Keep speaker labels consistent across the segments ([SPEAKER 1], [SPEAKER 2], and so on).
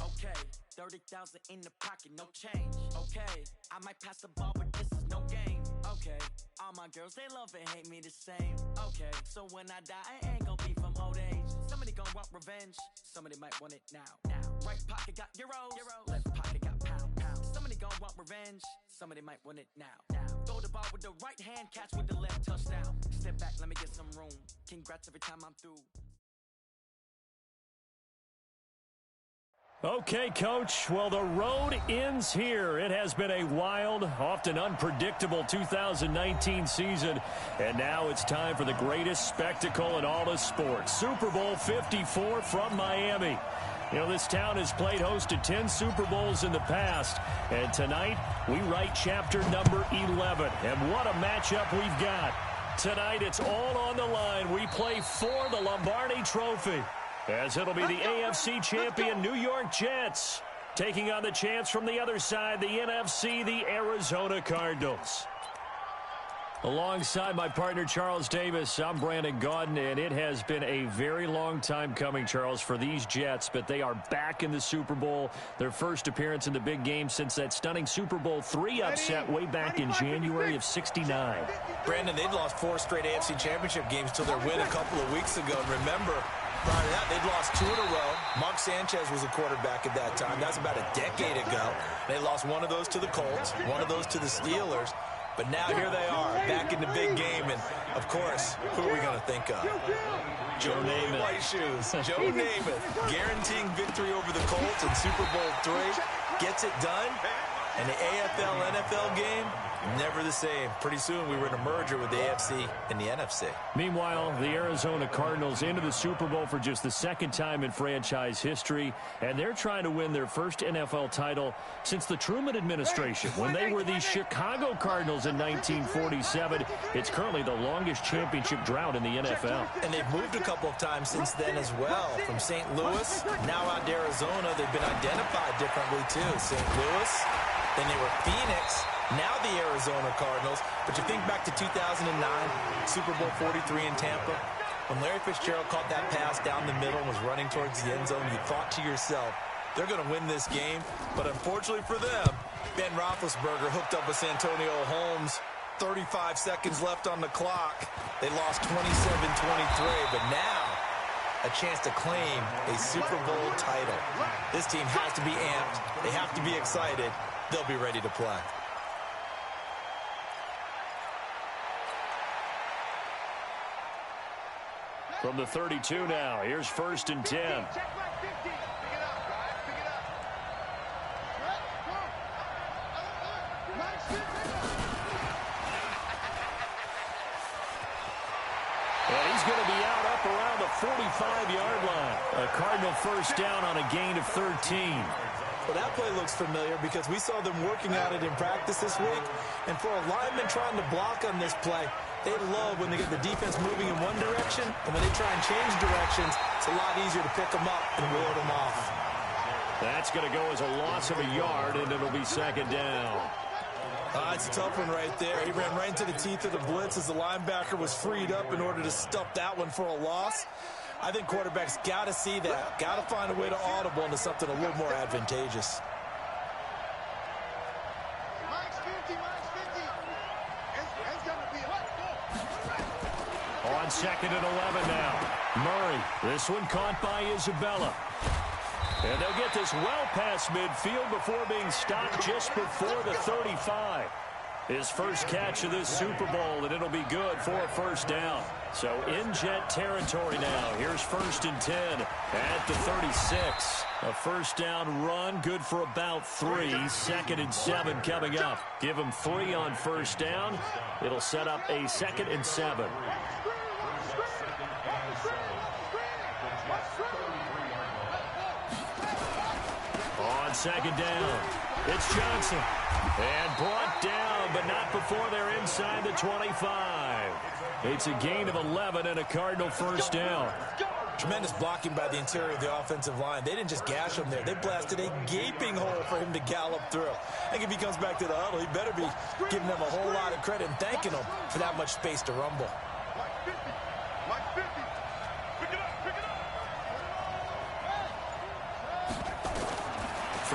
[SPEAKER 1] Okay, 30,000 in the pocket, no change. Okay, I might pass the ball, but this is no game. Okay, all my girls, they love and hate me the same. Okay, so when I die, I ain't gon' be from old age. Somebody gon' want revenge, somebody might want it now. Right pocket got euros, left pocket got pound. Somebody gon' want revenge, somebody might want it now. Throw the ball with the right hand, catch with the left, touchdown. Step back, let me get some room. Congrats every time I'm through.
[SPEAKER 2] Okay, Coach. Well, the road ends here. It has been a wild, often unpredictable 2019 season. And now it's time for the greatest spectacle in all of sports. Super Bowl 54 from Miami. You know, this town has played host to 10 Super Bowls in the past. And tonight, we write chapter number 11. And what a matchup we've got. Tonight, it's all on the line. We play for the Lombardi Trophy, as it'll be the AFC champion New York Jets taking on the chance from the other side, the NFC, the Arizona Cardinals. Alongside my partner, Charles Davis, I'm Brandon Gaudin, and it has been a very long time coming, Charles, for these Jets, but they are back in the Super Bowl, their first appearance in the big game since that stunning Super Bowl III upset way back in January of '69.
[SPEAKER 3] Brandon, they'd lost 4 straight AFC championship games till their win a couple of weeks ago, and remember, prior to that, they'd lost 2 in a row. Mark Sanchez was a quarterback at that time. That's about a decade ago. They lost one of those to the Colts, one of those to the Steelers. But now here they are, back in the big game. And, of course, who are we going to think of?
[SPEAKER 2] Joe Namath.
[SPEAKER 3] White shoes. Joe Namath guaranteeing victory over the Colts in Super Bowl III. Gets it done. And the AFL-NFL game, never the same. Pretty soon we were in a merger with the AFC and the NFC.
[SPEAKER 2] Meanwhile, the Arizona Cardinals into the Super Bowl for just the second time in franchise history, and they're trying to win their first NFL title since the Truman administration, when they were the Chicago Cardinals in 1947. It's currently the longest championship drought in the NFL.
[SPEAKER 3] And they've moved a couple of times since then as well. From St. Louis, now out to Arizona, they've been identified differently too. St. Louis, then they were Phoenix, now the Arizona Cardinals. But you think back to 2009, Super Bowl 43 in Tampa, when Larry Fitzgerald caught that pass down the middle and was running towards the end zone, you thought to yourself, they're going to win this game. But unfortunately for them, Ben Roethlisberger hooked up with Santonio Holmes. 35 seconds left on the clock. They lost 27-23, but now a chance to claim a Super Bowl title. This team has to be amped. They have to be excited. They'll be ready to play.
[SPEAKER 2] From the 32 now, here's 1st and 10. And he's going to be out up around the 45-yard line. A Cardinal first down on a gain of 13.
[SPEAKER 3] Well, that play looks familiar because we saw them working at it in practice this week. And for a lineman trying to block on this play, they love when they get the defense moving in one direction, and when they try and change directions, it's a lot easier to pick them up and ward them off.
[SPEAKER 2] That's going to go as a loss of a yard, and it'll be 2nd down.
[SPEAKER 3] It's a tough one right there. He ran right into the teeth of the blitz as the linebacker was freed up in order to stuff that one for a loss. I think quarterbacks got to see that. Got to find a way to audible into something a little more advantageous.
[SPEAKER 2] On 2nd and 11 now. Murray, this one caught by Isabella. And they'll get this well past midfield before being stopped just before the 35. His first catch of this Super Bowl, and it'll be good for a 1st down. So in Jet territory now. Here's 1st and 10 at the 36. A 1st down run, good for about 3. 2nd and 7 coming up. Give him 3 on 1st down. It'll set up a 2nd and 7. On 2nd down, it's Johnson. And brought down, but not before they're inside the 25. It's a gain of 11 and a Cardinal 1st down.
[SPEAKER 3] Tremendous blocking by the interior of the offensive line. They didn't just gash him there. They blasted a gaping hole for him to gallop through. I think if he comes back to the huddle, he better be giving them a whole lot of credit and thanking them for that much space to rumble.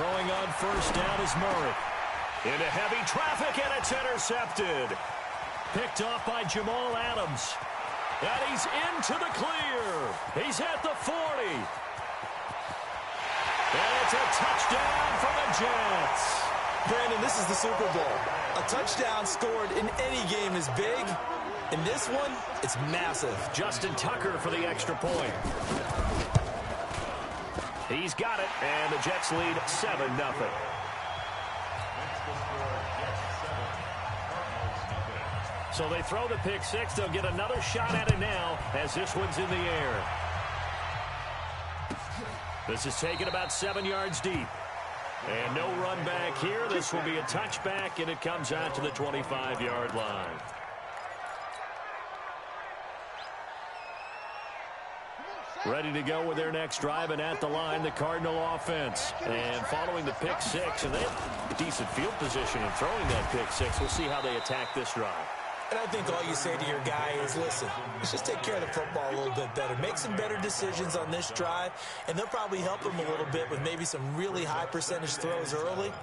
[SPEAKER 2] Throwing on first down is Murray. Into heavy traffic, and it's intercepted. Picked off by Jamal Adams. And he's into the clear. He's at the 40. And it's a touchdown for the Jets.
[SPEAKER 3] Brandon, this is the Super Bowl. A touchdown scored in any game is big. In this one, it's massive.
[SPEAKER 2] Justin Tucker for the extra point. He's got it, and the Jets lead 7-0. So they throw the pick six. They'll get another shot at it now as this one's in the air. This is taken about 7 yards deep. And no run back here. This will be a touchback, and it comes out to the 25-yard line. Ready to go with their next drive, and at the line, the Cardinal offense. And following the pick six, and they have decent field position in throwing that pick six. We'll see how they attack this drive.
[SPEAKER 3] And I think all you say to your guy is, listen, let's just take care of the football a little bit better. Make some better decisions on this drive, and they'll probably help him a little bit with maybe some really high percentage throws early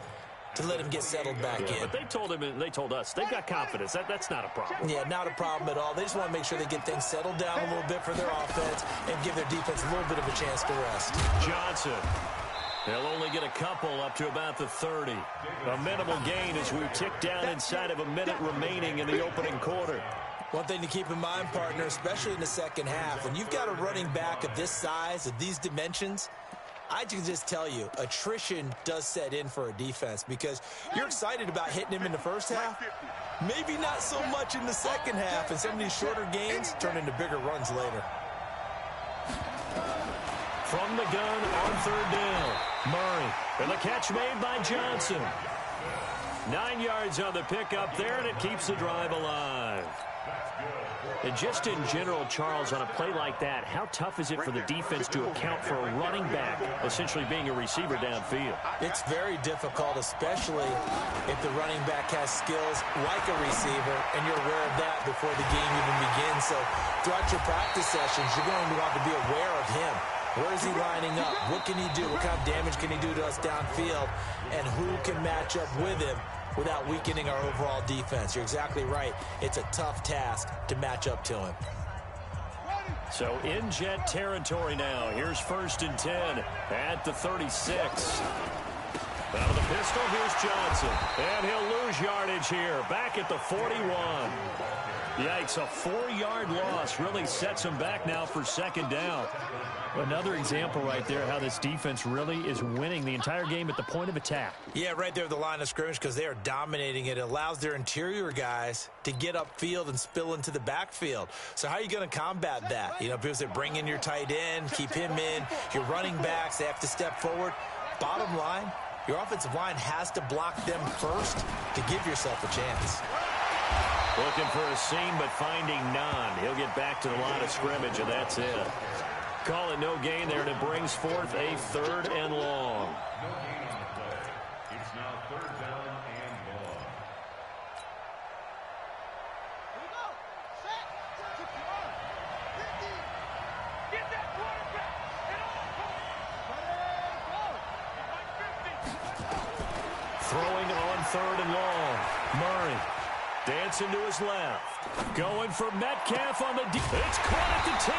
[SPEAKER 3] to let him get settled back in.
[SPEAKER 2] But they told him, and they told us, they've got confidence. That's not a problem.
[SPEAKER 3] Yeah, not a problem at all. They just want to make sure they get things settled down a little bit for their offense and give their defense a little bit of a chance to rest.
[SPEAKER 2] Johnson. They'll only get a couple up to about the 30. A minimal gain as we tick down inside of a minute remaining in the opening quarter.
[SPEAKER 3] One thing to keep in mind, partner, especially in the second half, when you've got a running back of this size, of these dimensions, I can just tell you, attrition does set in for a defense because you're excited about hitting him in the first half. Maybe not so much in the second half, and some of these shorter gains turn into bigger runs later.
[SPEAKER 2] From the gun on third down, Murray. And the catch made by Johnson. 9 yards on the pickup there, and it keeps the drive alive. And just in general, Charles, on a play like that, how tough is it for the defense to account for a running back essentially being a receiver downfield?
[SPEAKER 3] It's very difficult, especially if the running back has skills like a receiver, and you're aware of that before the game even begins. So throughout your practice sessions, you're going to want to be aware of him. Where is he lining up? What can he do? What kind of damage can he do to us downfield? And who can match up with him without weakening our overall defense? You're exactly right. It's a tough task to match up to him.
[SPEAKER 2] So in Jet territory now. Here's 1st and 10 at the 36. Out of the pistol, here's Johnson. And he'll lose yardage here. Back at the 41. Yikes, a 4-yard loss really sets him back now for second down. Another example right there how this defense really is winning the entire game at the point of attack.
[SPEAKER 3] Yeah, right there at the line of scrimmage because they are dominating it. It allows their interior guys to get upfield and spill into the backfield. So how are you going to combat that? You know, because they bring in your tight end, keep him in. Your running backs, they have to step forward. Bottom line, your offensive line has to block them first to give yourself a chance.
[SPEAKER 2] Looking for a seam, but finding none. He'll get back to the line of scrimmage, and that's it. Call it no gain there, and it brings forth a 3rd and long.
[SPEAKER 4] It's now 3rd down and long.
[SPEAKER 5] Here we go. Set. Get that quarterback.
[SPEAKER 2] Throwing on 3rd and long. Murray dancing to his left. Going for Metcalf on the deep. It's caught at the 10.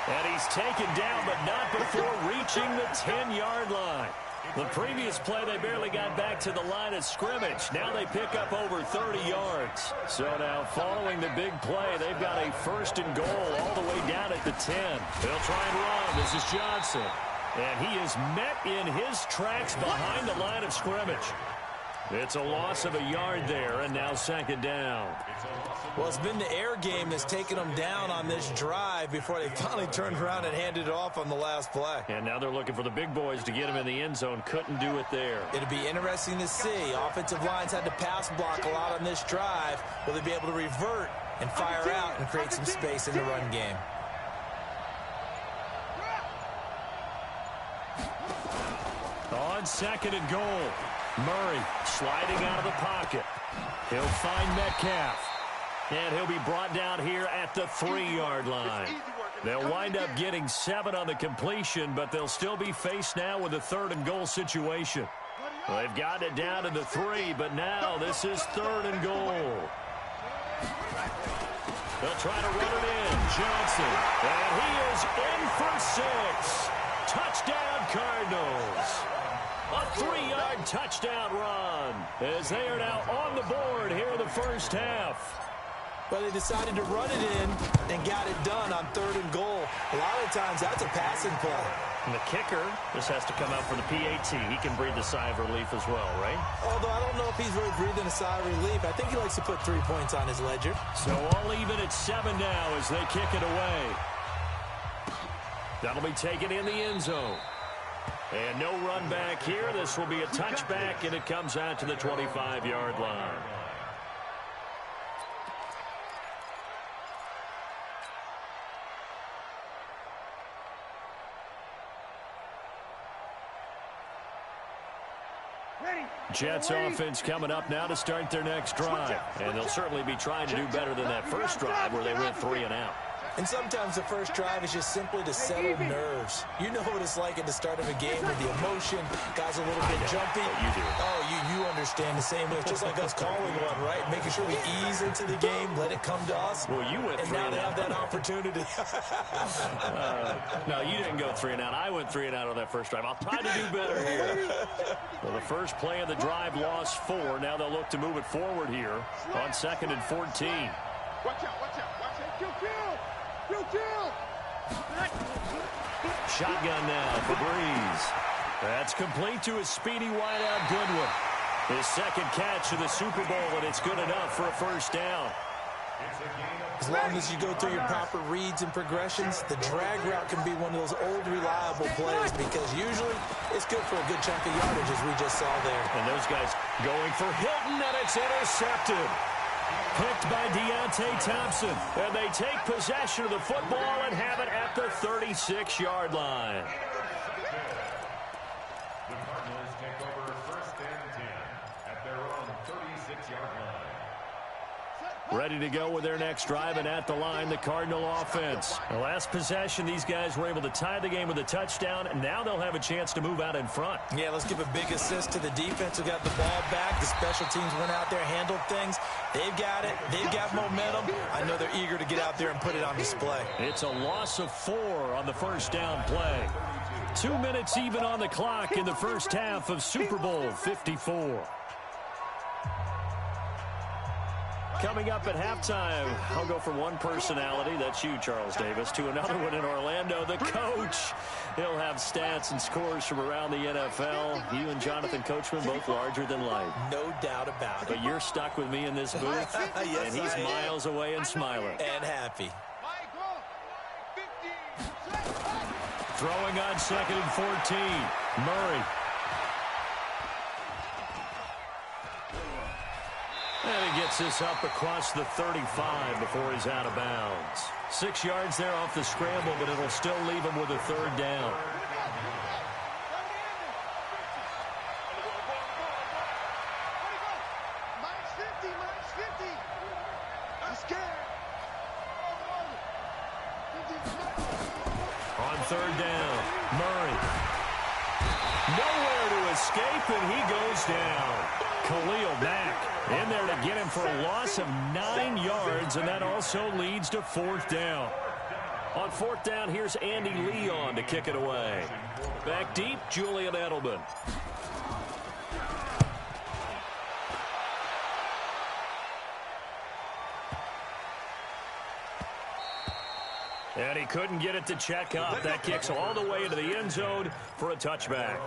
[SPEAKER 2] And he's taken down, but not before reaching the 10-yard line. The previous play, they barely got back to the line of scrimmage. Now they pick up over 30 yards. So now following the big play, they've got a 1st and goal all the way down at the 10. They'll try and run. This is Johnson. And he is met in his tracks behind the line of scrimmage. It's a loss of a yard there, and now 2nd down.
[SPEAKER 3] Well, it's been the air game that's taken them down on this drive before they finally turned around and handed it off on the last play.
[SPEAKER 2] And now they're looking for the big boys to get him in the end zone. Couldn't do it there.
[SPEAKER 3] It'll be interesting to see. Offensive lines had to pass block a lot on this drive. Will they be able to revert and fire out and create some space in the run game?
[SPEAKER 2] On 2nd and goal. Murray sliding out of the pocket. He'll find Metcalf. And he'll be brought down here at the 3-yard line. They'll wind up getting 7 on the completion, but they'll still be faced now with a 3rd-and-goal situation. Well, they've gotten it down to the 3, but now this is 3rd and goal. They'll try to run it in. Johnson. And he is in for 6. Touchdown, Cardinals. A 3-yard touchdown run as they are now on the board here in the first half.
[SPEAKER 3] Well, they decided to run it in and got it done on 3rd and goal. A lot of times that's a passing play.
[SPEAKER 2] And the kicker just has to come out for the PAT. He can breathe a sigh of relief as well, right?
[SPEAKER 3] Although I don't know if he's really breathing a sigh of relief. I think he likes to put 3 points on his ledger.
[SPEAKER 2] So all even at 7 now as they kick it away. That'll be taken in the end zone. And no run back here. This will be a touchback, and it comes out to the 25-yard line. Jets offense coming up now to start their next drive. And they'll certainly be trying to do better than that first drive where they went 3 and out.
[SPEAKER 3] And sometimes the first drive is just simply to settle nerves. You know what it's like at the start of a game with the emotion. Guys a little bit jumpy.
[SPEAKER 2] You do.
[SPEAKER 3] Oh, you understand the same way. It's just like us calling one, right? Making sure we ease into the game, let it come to us.
[SPEAKER 2] Well, you went 3
[SPEAKER 3] and now
[SPEAKER 2] and
[SPEAKER 3] they
[SPEAKER 2] out.
[SPEAKER 3] have that opportunity.
[SPEAKER 2] No, you didn't go 3 and out. I went 3 and out on that first drive. I'll try to do better here. Well, the first play of the drive lost 4. Now they'll look to move it forward here on 2nd and 14.
[SPEAKER 5] Watch out, watch out, watch out. Kill.
[SPEAKER 2] Shotgun now for Breeze. That's complete to his speedy wideout Goodwin. His 2nd catch of the Super Bowl, and it's good enough for a first down.
[SPEAKER 3] As long as you go through your proper reads and progressions, the drag route can be one of those old reliable plays because usually it's good for a good chunk of yardage as we just saw there.
[SPEAKER 2] And those guys going for Hilton, and it's intercepted. Picked by Deontay Thompson. And they take possession of the football and have it at the 36-yard line.
[SPEAKER 4] The Cardinals take over 1st and 10 at their own 36-yard line.
[SPEAKER 2] Ready to go with their next drive, and at the line, the Cardinal offense. The last possession, these guys were able to tie the game with a touchdown, and now they'll have a chance to move out in front.
[SPEAKER 3] Yeah, let's give a big assist to the defense who got the ball back. The special teams went out there, handled things. They've got it. They've got momentum. I know they're eager to get out there and put it on display.
[SPEAKER 2] It's a loss of 4 on the first down play. 2 minutes even on the clock in the first half of Super Bowl 54. Coming up at halftime, I'll go from one personality, that's you, Charles Davis, to another one in Orlando, the coach. He'll have stats and scores from around the NFL. You and Jonathan Coachman, both larger than life.
[SPEAKER 3] No doubt about it.
[SPEAKER 2] But you're stuck with me in this booth,
[SPEAKER 3] Yes,
[SPEAKER 2] and he's miles away and smiling.
[SPEAKER 3] And happy.
[SPEAKER 2] Throwing on 2nd and 14, Murray. And he gets this up across the 35 before he's out of bounds. 6 yards there off the scramble, but it'll still leave him with a 3rd down.
[SPEAKER 5] -50. I'm scared.
[SPEAKER 2] On 3rd down, Murray. Nowhere to escape, and he goes down. Khalil Mack in there to get him for a loss of 9 yards, and that also leads to 4th down. On 4th down, here's Andy Leon to kick it away. Back deep, Julian Edelman. And he couldn't get it to check up. That kicks all the way into the end zone for a touchback.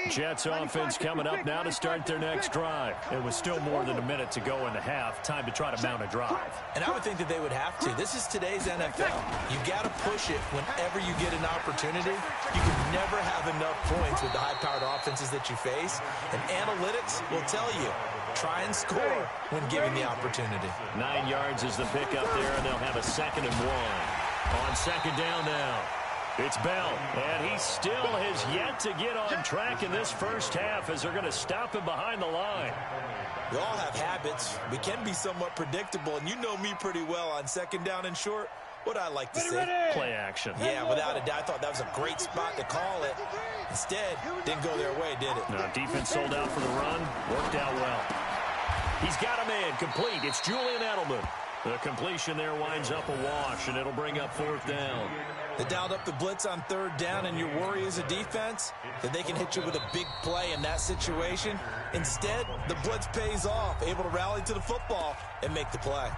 [SPEAKER 2] Jets offense coming up now to start their next drive. It was still more than a minute to go in the half. Time to try to mount a drive.
[SPEAKER 3] And I would think that they would have to. This is today's NFL. You got to push it whenever you get an opportunity. You can never have enough points with the high-powered offenses that you face. And analytics will tell you, try and score when given the opportunity.
[SPEAKER 2] 9 yards is the pickup there, and they'll have a 2nd and 1. On 2nd down now. It's Bell, and he still has yet to get on track in this first half as they're going to stop him behind the line.
[SPEAKER 3] We all have habits. We can be somewhat predictable, and you know me pretty well on second down and short. What I like to say?
[SPEAKER 2] Play action.
[SPEAKER 3] Yeah, without a doubt. I thought that was a great spot to call it. Instead, didn't go their way, did it?
[SPEAKER 2] No, defense sold out for the run. Worked out well. He's got a man complete. It's Julian Edelman. The completion there winds up a wash, and it'll bring up fourth down.
[SPEAKER 3] They dialed up the blitz on third down, and your worry as a defense that they can hit you with a big play in that situation. Instead, the blitz pays off, able to rally to the football and make the play.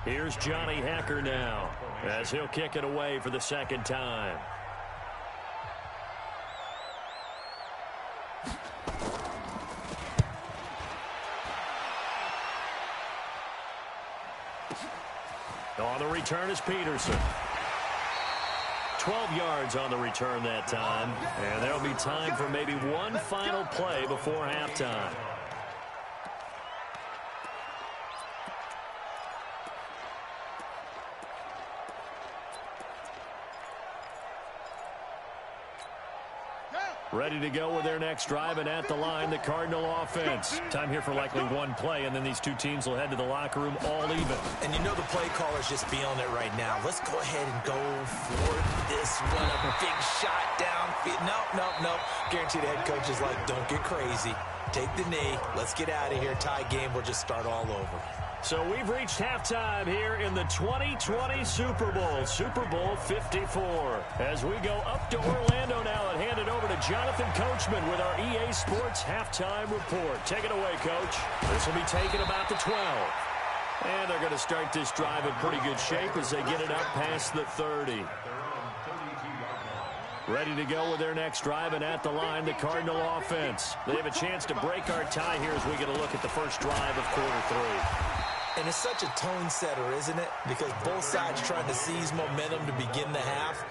[SPEAKER 2] Here's Johnny Hacker now as he'll kick it away for the second time. On the return is Peterson. 12 yards on the return that time. And there'll be time for maybe one final play before halftime. Ready to go with their next drive, and at the line, the Cardinal offense. Time here for likely one play, and then these two teams will head to the locker room all even.
[SPEAKER 3] And you know the play caller's just feeling it right now. Let's go ahead and go for this one. A big shot downfield. Nope. Guarantee the head coach is like, don't get crazy. Take the knee. Let's get out of here. Tie game. We'll just start all over.
[SPEAKER 2] So we've reached halftime here in the 2020 Super Bowl, Super Bowl 54. As we go up to Orlando now and hand it over to Jonathan Coachman with our EA Sports Halftime Report. Take it away, Coach. This will be taken about the 12. And they're going to start this drive in pretty good shape as they get it up past the 30. Ready to go with their next drive, and at the line, the Cardinal offense. They have a chance to break our tie here as we get a look at the first drive of quarter three.
[SPEAKER 3] And it's such a tone setter, isn't it? Because both sides trying to seize momentum to begin the half.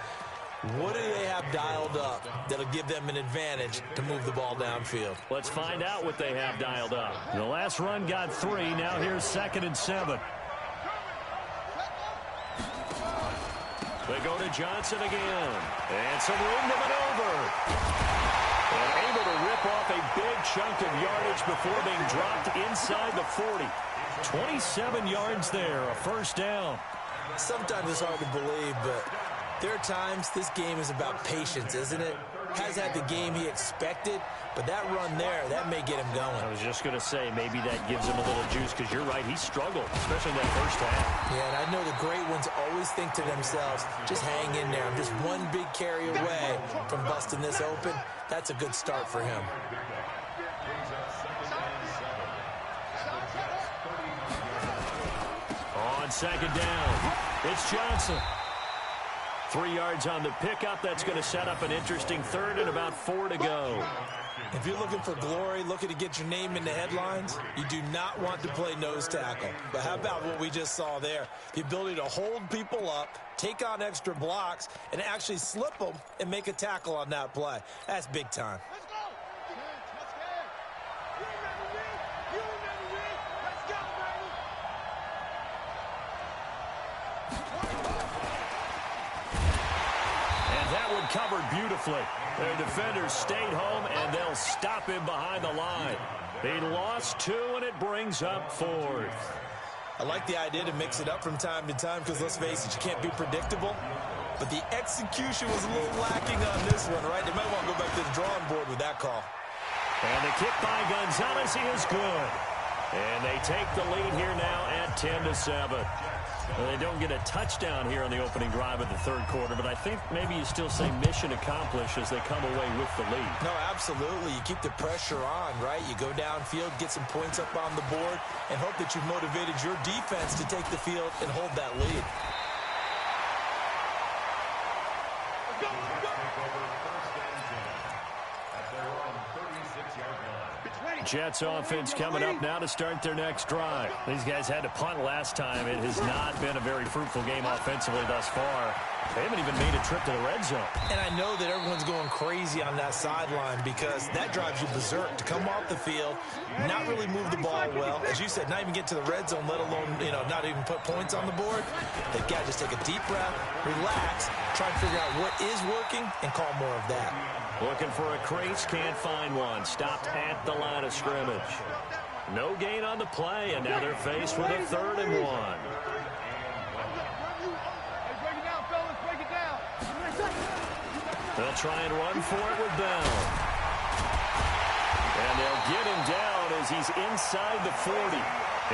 [SPEAKER 3] What do they have dialed up that'll give them an advantage to move the ball downfield?
[SPEAKER 2] Let's find out what they have dialed up. The last run got 3. Now here's 2nd and 7. They go to Johnson again. And some room to maneuver. And able to rip off a big chunk of yardage before being dropped inside the 40. 27 yards there, a first down.
[SPEAKER 3] Sometimes it's hard to believe, but there are times this game is about patience, isn't it? Has had the game he expected, but that run there, that may get him going.
[SPEAKER 2] I was just going to say, maybe that gives him a little juice, because you're right, he struggled, especially in that first half.
[SPEAKER 3] Yeah, and I know the great ones always think to themselves, just hang in there. I'm just one big carry away from busting this open. That's a good start for him.
[SPEAKER 2] On second down, it's Johnson. 3 yards on the pickup. That's going to set up an interesting third and about 4 to go.
[SPEAKER 3] If you're looking for glory, looking to get your name in the headlines, you do not want to play nose tackle. But how about what we just saw there? The ability to hold people up, take on extra blocks, and actually slip them and make a tackle on that play. That's big time.
[SPEAKER 5] Let's go! Let's go! You remember me? You remember me? Let's go, baby!
[SPEAKER 2] And that one covered beautifully. Their defenders stayed home, and they'll stop him behind the line. He lost 2, and it brings up 4th.
[SPEAKER 3] I like the idea to mix it up from time to time because, let's face it, you can't be predictable. But the execution was a little lacking on this one, right? They might want to go back to the drawing board with that call.
[SPEAKER 2] And the kick by Gonzalez is good. And they take the lead here now at 10-7. Well, they don't get a touchdown here on the opening drive of the third quarter, but I think maybe you still say mission accomplished as they come away with the lead.
[SPEAKER 3] No, absolutely. You keep the pressure on, right? You go downfield, get some points up on the board, and hope that you've motivated your defense to take the field and hold that lead.
[SPEAKER 5] Let's go!
[SPEAKER 4] First and 10 at their own 36-yard line.
[SPEAKER 5] It's ready!
[SPEAKER 2] Jets offense coming up now to start their next drive. These guys had to punt last time. It has not been a very fruitful game offensively thus far. They haven't even made a trip to the red zone.
[SPEAKER 3] And I know that everyone's going crazy on that sideline because that drives you berserk to come off the field, not really move the ball well. As you said, not even get to the red zone, let alone, not even put points on the board. They've got to just take a deep breath, relax, try to figure out what is working, and call more of that.
[SPEAKER 2] Looking for a crease, can't find one. Stopped at the line of scrimmage. No gain on the play, and now they're faced with a 3rd and 1. They'll try and run for it with Bell. And they'll get him down as he's inside the 40.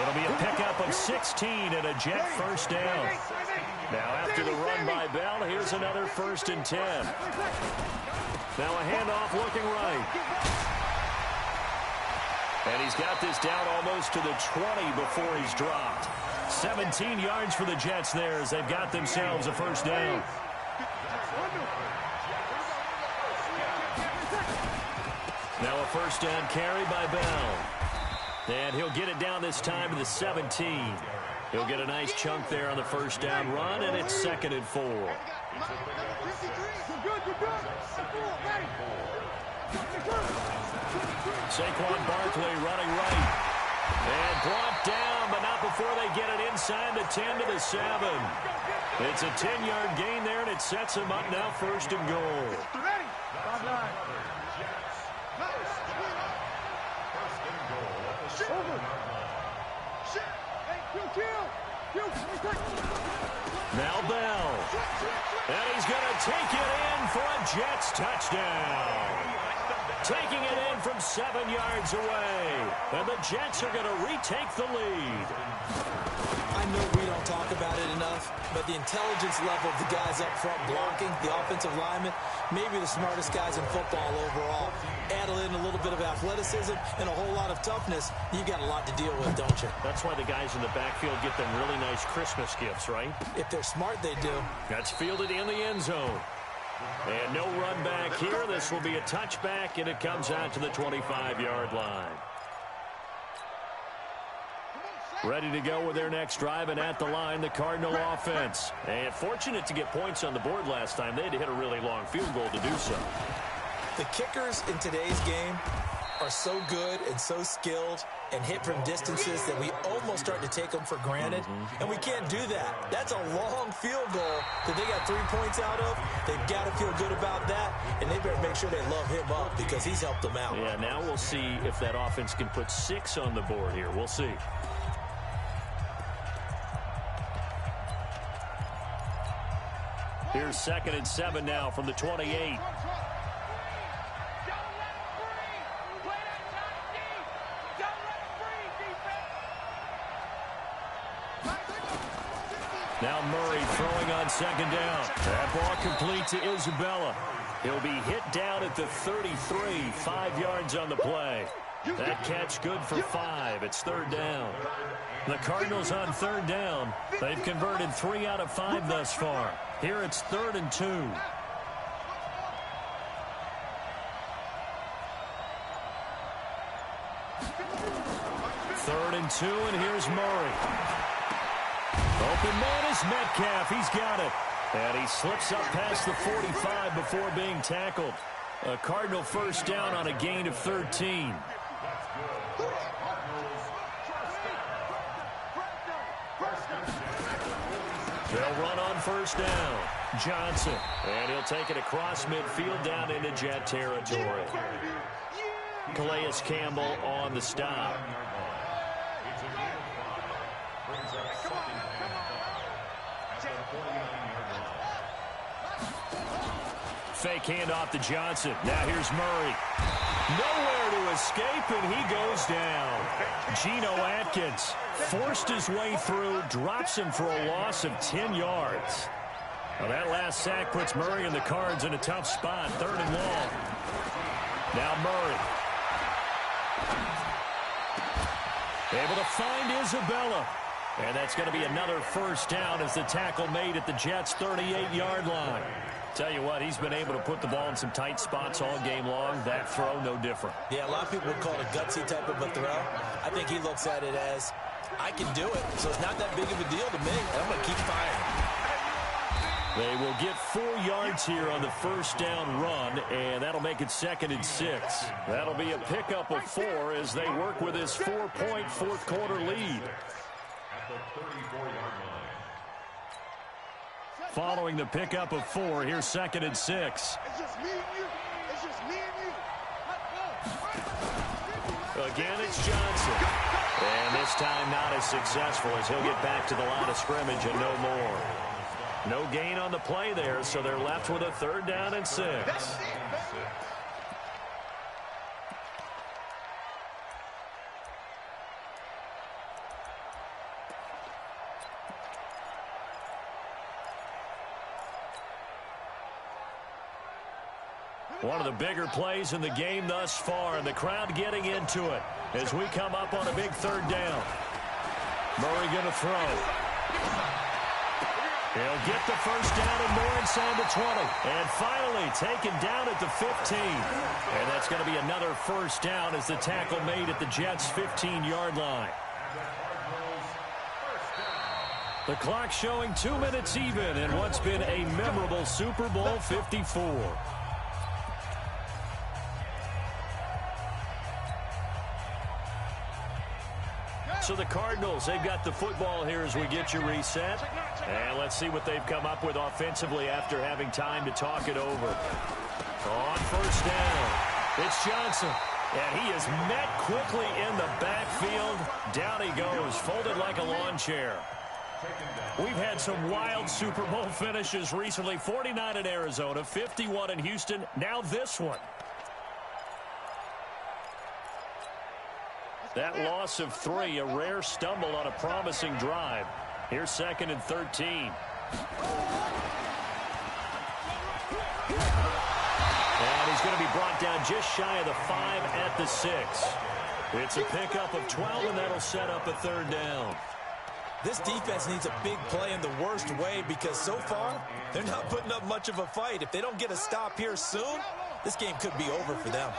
[SPEAKER 2] It'll be a pickup of 16 and a Jet first down. Now after the run by Bell, here's another 1st and 10. Now a handoff looking right. And he's got this down almost to the 20 before he's dropped. 17 yards for the Jets there as they've got themselves a 1st down. Now a 1st down carry by Bell. And he'll get it down this time to the 17. He'll get a nice chunk there on the 1st down run, and it's 2nd and 4. Saquon Barkley running right. And brought down, but not before they get it inside the 10 to the 7. It's a 10-yard gain there, and it sets him up now 1st and goal. Now Bell. And he's going to take it in for a Jets touchdown. Taking it in from 7 yards away. And the Jets are going to retake the lead.
[SPEAKER 3] I know we don't talk about it enough, but the intelligence level of the guys up front blocking, the offensive linemen, maybe the smartest guys in football overall. Add in a little bit of athleticism and a whole lot of toughness, you got a lot to deal with, don't you?
[SPEAKER 2] That's why the guys in the backfield get them really nice Christmas gifts, right?
[SPEAKER 3] If they're smart, they do.
[SPEAKER 2] That's fielded in the end zone. And no run back here. This will be a touchback, and it comes out to the 25-yard line. Ready to go with their next drive, and at the line, the Cardinal offense. And fortunate to get points on the board last time. They had to hit a really long field goal to do so.
[SPEAKER 3] The kickers in today's game are so good and so skilled and hit from distances that we almost start to take them for granted, and we can't do that. That's a long field goal that they got 3 points out of. They've got to feel good about that, and they better make sure they love him up because he's helped them out.
[SPEAKER 2] Yeah, now we'll see if that offense can put 6 on the board here. We'll see. Here's 2nd and 7 now from the 28. Now Murray throwing on 2nd down. That ball complete to Isabella. He'll be hit down at the 33, 5 yards on the play. That catch good for 5. It's 3rd down. The Cardinals on 3rd down. They've converted 3 out of 5 thus far. Here it's 3rd and 2. 3rd and 2, and here's Murray. Open man is Metcalf. He's got it. And he slips up past the 45 before being tackled. A Cardinal 1st down on a gain of 13. They'll run on 1st down. Johnson. And he'll take it across midfield down into Jet territory. Calais Campbell on the stop. Fake handoff to Johnson. Now here's Murray. Nowhere to escape, and he goes down. Geno Atkins forced his way through, drops him for a loss of 10 yards. Well, that last sack puts Murray and the Cards in a tough spot, 3rd and long. Now Murray. Able to find Isabella. And that's going to be another 1st down as the tackle made at the Jets' 38-yard line. Tell you what, he's been able to put the ball in some tight spots all game long. That throw, no different.
[SPEAKER 3] Yeah, a lot of people would call it a gutsy type of a throw. I think he looks at it as, I can do it, so it's not that big of a deal to me. I'm going to keep firing.
[SPEAKER 2] They will get 4 yards here on the first down run, and that'll make it 2nd and 6. That'll be a pickup of 4 as they work with his 4-point fourth-quarter lead.
[SPEAKER 4] At the 34-yard line.
[SPEAKER 2] Following the pickup of 4, here's 2nd and 6.
[SPEAKER 5] It's just me and you. It's just me and you.
[SPEAKER 2] Again, it's Johnson. And this time not as successful as he'll get back to the line of scrimmage and no more. No gain on the play there, so they're left with a 3rd down and 6. One of the bigger plays in the game thus far, and the crowd getting into it as we come up on a big 3rd down. Murray going to throw. He'll get the first down and more inside the 20. And finally taken down at the 15. And that's going to be another first down as the tackle made at the Jets' 15-yard line. The clock showing 2 minutes even in what's been a memorable Super Bowl 54. So the Cardinals, they've got the football here as we get you reset. And let's see what they've come up with offensively after having time to talk it over. On first down, it's Johnson. And he is met quickly in the backfield. Down he goes, folded like a lawn chair. We've had some wild Super Bowl finishes recently. 49 in Arizona, 51 in Houston, now this one. That loss of 3, a rare stumble on a promising drive. Here's 2nd and 13. And he's going to be brought down just shy of the 5 at the 6. It's a pickup of 12, and that'll set up a 3rd down.
[SPEAKER 3] This defense needs a big play in the worst way because so far, they're not putting up much of a fight. If they don't get a stop here soon, this game could be over for them.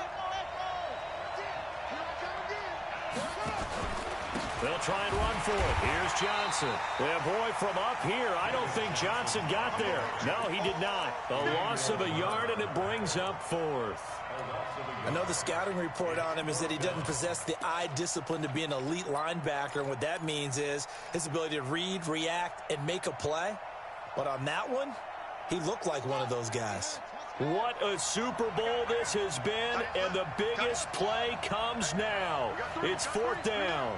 [SPEAKER 2] They'll try and run for it. Here's Johnson. Yeah, boy, from up here, I don't think Johnson got there. No, he did not. A loss of a yard, and it brings up 4th.
[SPEAKER 3] I know the scouting report on him is that he doesn't possess the eye discipline to be an elite linebacker, and what that means is his ability to read, react, and make a play. But on that one, he looked like one of those guys.
[SPEAKER 2] What a Super Bowl this has been, and the biggest play comes now. It's 4th down.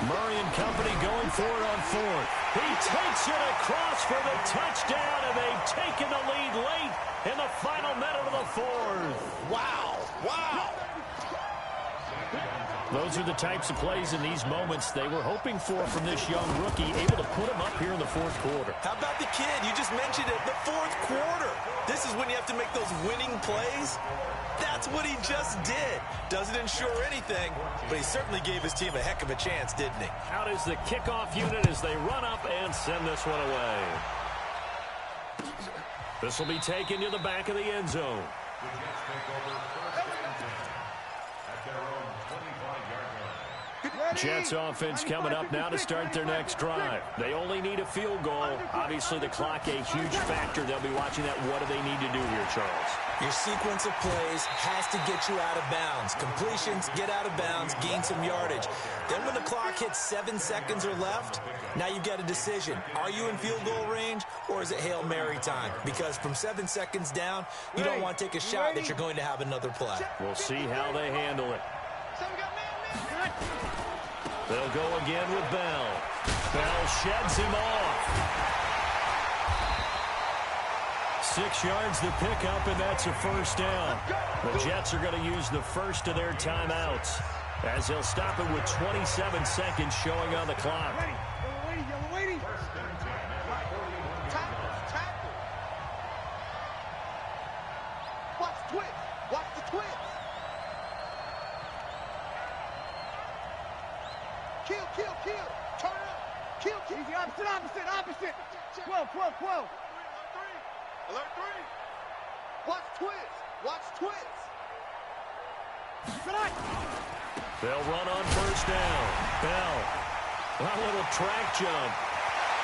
[SPEAKER 2] Murray and company going for it on 4th. He takes it across for the touchdown, and they've taken the lead late in the final minute of the 4th.
[SPEAKER 3] Wow. Wow.
[SPEAKER 2] Those are the types of plays in these moments they were hoping for from this young rookie, able to put him up here in the 4th quarter.
[SPEAKER 3] How about the kid? You just mentioned it, the 4th quarter. This is when you have to make those winning plays. That's what he just did. Doesn't ensure anything, but he certainly gave his team a heck of a chance, didn't he?
[SPEAKER 2] Out is the kickoff unit as they run up and send this one away. This will be taken to the back of the end zone.
[SPEAKER 4] The Jets take over 1st and 10 at their own 25-yard line.
[SPEAKER 2] Jets offense coming up now to start their next drive. They only need a field goal. Obviously, the clock a huge factor. They'll be watching that. What do they need to do here, Charles?
[SPEAKER 3] Your sequence of plays has to get you out of bounds. Completions, get out of bounds, gain some yardage. Then when the clock hits 7 seconds or left, now you've got a decision. Are you in field goal range, or is it Hail Mary time? Because from 7 seconds down, you don't want to take a shot that you're going to have another play.
[SPEAKER 2] We'll see how they handle it. They'll go again with Bell. Bell sheds him off. 6 yards the pickup, and that's a first down. The Jets are going to use the first of their timeouts as they'll stop it with 27 seconds showing on the clock.
[SPEAKER 5] Waiting. Tackle. Watch the twist. Watch the twist. Kill. Turn up. Kill. Opposite. 12. Alert 3. Watch twist.
[SPEAKER 2] They'll run on first down. Bell. A little track jump.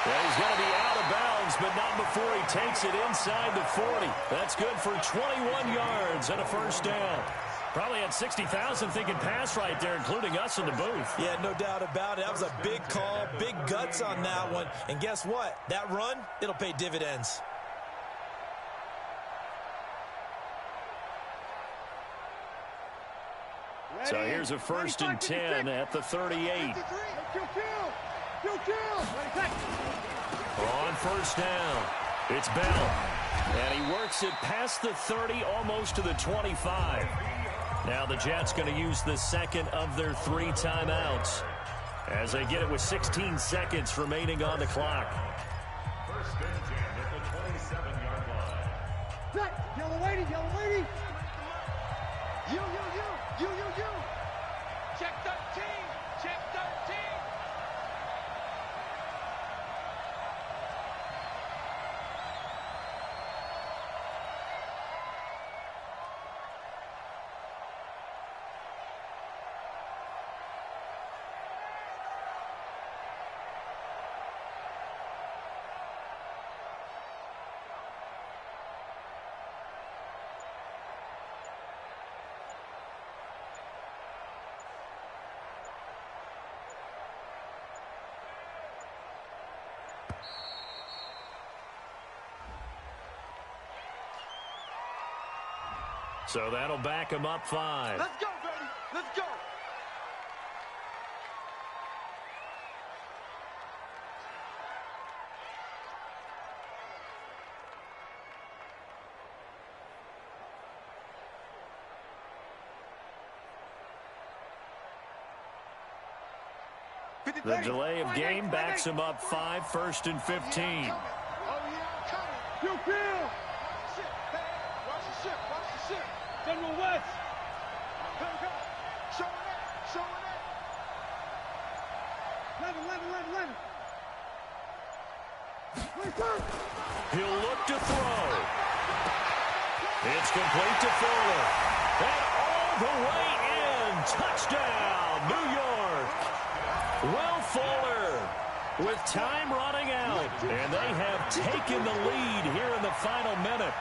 [SPEAKER 2] Yeah, he's going to be out of bounds, but not before he takes it inside the 40. That's good for 21 yards and a first down. Probably had 60,000 thinking pass right there, including us in the booth.
[SPEAKER 3] Yeah, no doubt about it. That was a big call, big guts on that one. And guess what? That run, it'll pay dividends.
[SPEAKER 2] So here's a 1st and 10 at the 38. On first down, it's Bell. And he works it past the 30, almost to the 25. Now the Jets going to use the second of their 3 timeouts as they get it with 16 seconds remaining on the clock.
[SPEAKER 4] 1st and 10 at the 27-yard line.
[SPEAKER 5] Yellow lady. You. Check 13.
[SPEAKER 2] So that'll back him up 5.
[SPEAKER 5] Let's go, baby. Let's go.
[SPEAKER 2] The delay of game backs him up 5, 1st and 15.
[SPEAKER 5] You feel. Watch the ship. General West. Showing it. 11.
[SPEAKER 2] He'll look to throw. It's complete to Fuller. And all the way in. Touchdown, New York. Will Fuller with time running out. And they have taken the lead here in the final minute.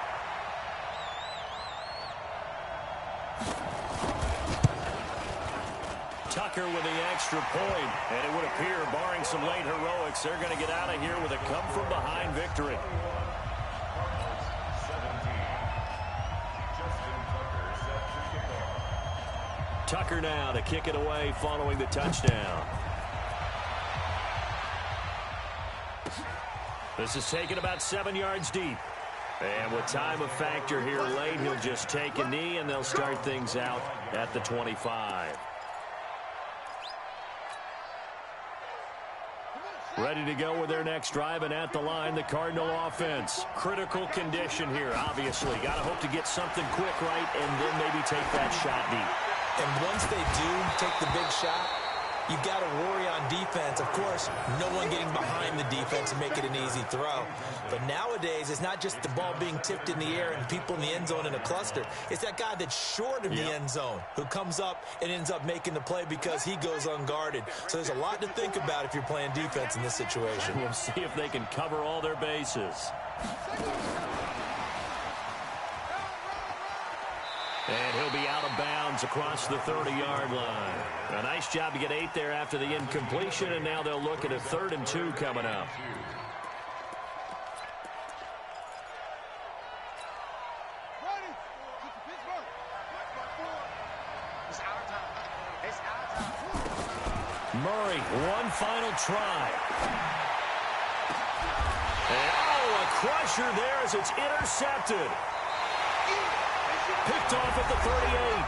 [SPEAKER 2] Tucker with the extra point, and it would appear, barring some late heroics, they're going to get out of here with a come-from-behind victory. Tucker now to kick it away following the touchdown. This is taken about 7 yards deep. And with time a factor here late, he'll just take a knee, and they'll start things out at the 25. Ready to go with their next drive, and at the line, the Cardinal offense. Critical condition here, obviously. Got to hope to get something quick right and then maybe take that shot deep.
[SPEAKER 3] And once they do take the big shot, you've got to worry on defense. Of course, no one getting behind the defense and make it an easy throw. But nowadays, it's not just the ball being tipped in the air and people in the end zone in a cluster. It's that guy that's short of the end zone who comes up and ends up making the play because he goes unguarded. So there's a lot to think about if you're playing defense in this situation.
[SPEAKER 2] We'll see if they can cover all their bases. And he'll be out of bounds across the 30-yard line. A nice job to get 8 there after the incompletion, and now they'll look at a 3rd and 2 coming up. Murray, one final try. And, a crusher there as it's intercepted. Picked off at the 38.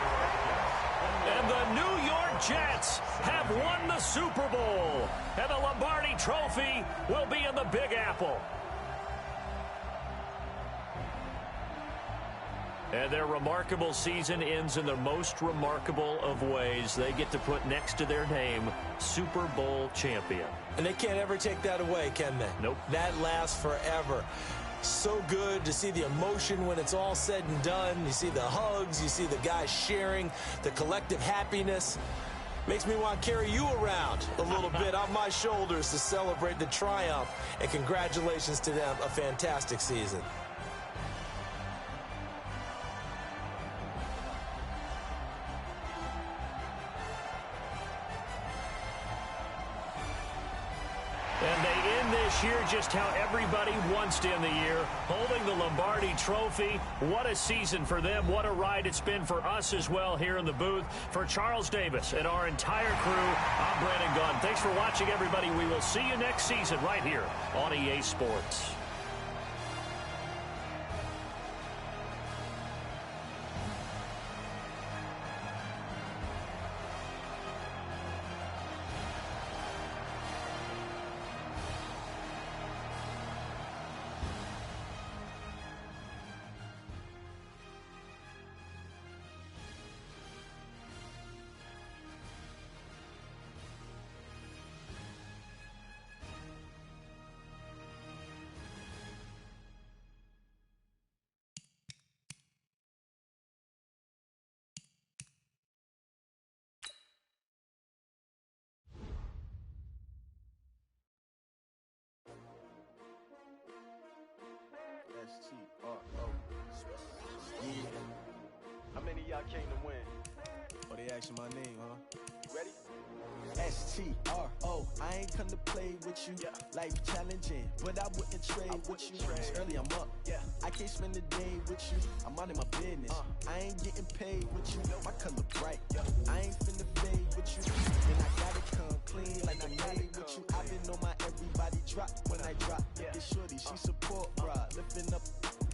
[SPEAKER 2] And the New York Jets have won the Super Bowl. And the Lombardi Trophy will be in the Big Apple. And their remarkable season ends in the most remarkable of ways. They get to put next to their name, Super Bowl champion.
[SPEAKER 3] And they can't ever take that away, can they?
[SPEAKER 2] Nope.
[SPEAKER 3] That lasts forever. So good to see the emotion when it's all said and done. You see the hugs, you see the guys sharing, the collective happiness. Makes me want to carry you around a little bit on my shoulders to celebrate the triumph. And congratulations to them, a fantastic season.
[SPEAKER 2] And they end this year just how everybody wants to end the year, holding the Lombardi Trophy. What a season for them. What a ride it's been for us as well here in the booth. For Charles Davis and our entire crew, I'm Brandon Gunn. Thanks for watching, everybody. We will see you next season right here on EA Sports.
[SPEAKER 5] S-T-R-O. Yeah. How many of y'all came to win?
[SPEAKER 6] Oh, they asking my name, huh?
[SPEAKER 5] You ready?
[SPEAKER 6] S-T-R-O. I ain't come to play with you.
[SPEAKER 5] Yeah.
[SPEAKER 6] Life challenging, but I wouldn't trade with you. It's early, I'm up.
[SPEAKER 5] Yeah.
[SPEAKER 6] I can't spend the day with you. I'm out of my business. I ain't getting paid with you. My color bright. I ain't finna fade with you. And I gotta come clean like I'm made with you. I've been on my everybody drop when I drop.
[SPEAKER 5] Yeah.
[SPEAKER 6] It's shorty, she support ride. Lifting up.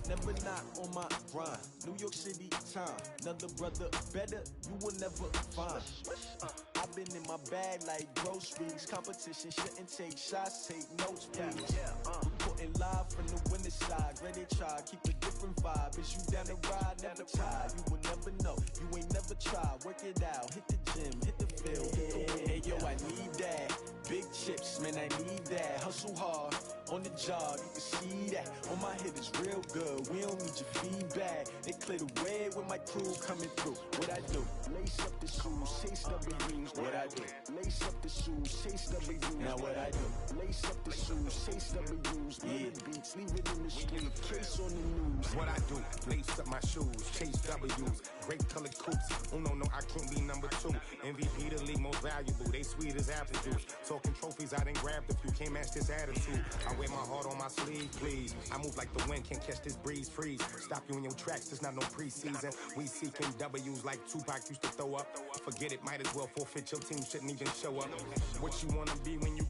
[SPEAKER 6] Never not on my grind. New York City time. Another brother better, you will never find. I've been in my bag like groceries. Competition shouldn't take shots, take notes, please. Reporting live from the winning side. Ready to try, keep a different vibe. Is you down the ride, never tired. You will never know, you ain't never tried. Work it out, hit the gym, hit the field, hit the wind. Hey yo, I need that. Big chips, man, I need that. Hustle hard, on the job, you can see that. On my head is real good, we don't need your feedback. They clear the way with my crew coming through. What I do? Lace up the shoes, chase W's. What I do? Lace up the shoes, chase W's. Now what I do? Lace up the shoes, chase W's. Yeah, beats, leave it in the street, case on the news.
[SPEAKER 7] What I do, lace up my shoes, chase W's, great colored coops. Oh no, I can't be number 2. MVP the league most valuable, they sweet as apple juice. Talking trophies, I didn't grab the few, can't match this attitude. I wear my heart on my sleeve, please. I move like the wind, can't catch this breeze, freeze. Stop you in your tracks, there's not no preseason. We seeking W's like Tupac used to throw up. Forget it, might as well forfeit, your team shouldn't even show up. What you wanna be when you